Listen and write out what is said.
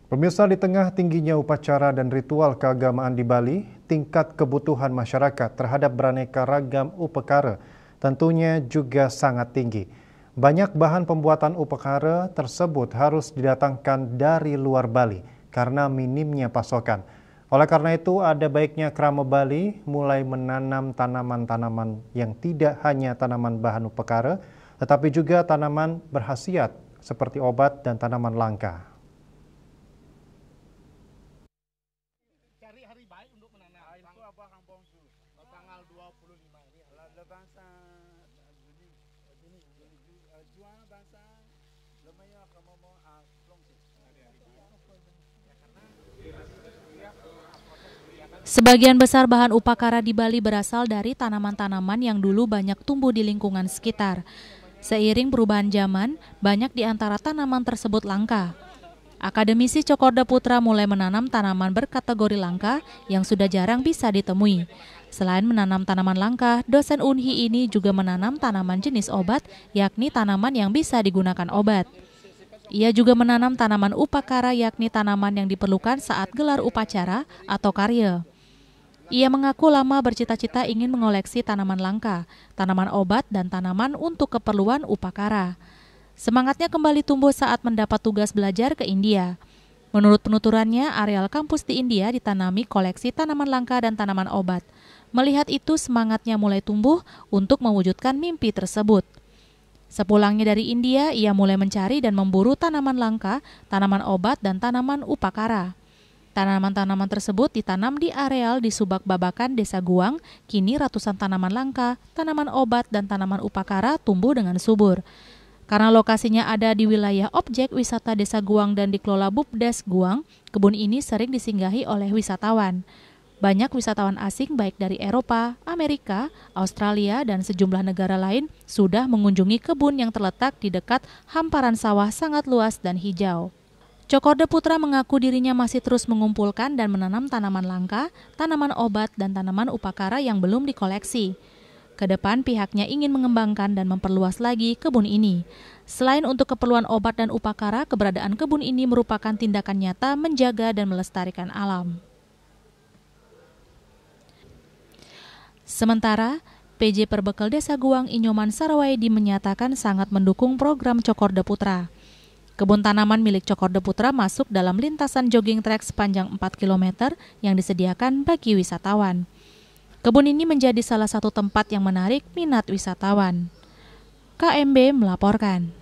Pemirsa, di tengah tingginya upacara dan ritual keagamaan di Bali, tingkat kebutuhan masyarakat terhadap beraneka ragam upekara tentunya juga sangat tinggi. Banyak bahan pembuatan upekara tersebut harus didatangkan dari luar Bali karena minimnya pasokan. Oleh karena itu, ada baiknya Krama Bali mulai menanam tanaman-tanaman yang tidak hanya tanaman bahan upekara, tetapi juga tanaman berkhasiat seperti obat dan tanaman langka. Hari baik untuk menanam. Itu apa Kang Bongsu? Tanggal 25 ini. Bangsa jual bangsa lemaya kamu mau Sebagian besar bahan upakara di Bali berasal dari tanaman-tanaman yang dulu banyak tumbuh di lingkungan sekitar. Seiring perubahan zaman, banyak di antara tanaman tersebut langka. Akademisi Cokorda Putra mulai menanam tanaman berkategori langka yang sudah jarang bisa ditemui. Selain menanam tanaman langka, dosen Unhi ini juga menanam tanaman jenis obat, yakni tanaman yang bisa digunakan obat. Ia juga menanam tanaman upakara, yakni tanaman yang diperlukan saat gelar upacara atau karya. Ia mengaku lama bercita-cita ingin mengoleksi tanaman langka, tanaman obat, dan tanaman untuk keperluan upakara. Semangatnya kembali tumbuh saat mendapat tugas belajar ke India. Menurut penuturannya, areal kampus di India ditanami koleksi tanaman langka dan tanaman obat. Melihat itu, semangatnya mulai tumbuh untuk mewujudkan mimpi tersebut. Sepulangnya dari India, ia mulai mencari dan memburu tanaman langka, tanaman obat, dan tanaman upakara. Tanaman-tanaman tersebut ditanam di areal di Subak Babakan, Desa Guang. Kini ratusan tanaman langka, tanaman obat, dan tanaman upakara tumbuh dengan subur. Karena lokasinya ada di wilayah objek wisata Desa Guang dan dikelola Bupdes Guang, kebun ini sering disinggahi oleh wisatawan. Banyak wisatawan asing baik dari Eropa, Amerika, Australia, dan sejumlah negara lain sudah mengunjungi kebun yang terletak di dekat hamparan sawah sangat luas dan hijau. Cokorda Putra mengaku dirinya masih terus mengumpulkan dan menanam tanaman langka, tanaman obat, dan tanaman upakara yang belum dikoleksi. Kedepan pihaknya ingin mengembangkan dan memperluas lagi kebun ini. Selain untuk keperluan obat dan upakara, keberadaan kebun ini merupakan tindakan nyata menjaga dan melestarikan alam. Sementara, PJ Perbekal Desa Guang Inyoman Sarawaidi menyatakan sangat mendukung program Cokorda Putra. Kebun tanaman milik Cokorda Putra masuk dalam lintasan jogging track sepanjang 4 km yang disediakan bagi wisatawan. Kebun ini menjadi salah satu tempat yang menarik minat wisatawan. KMB melaporkan.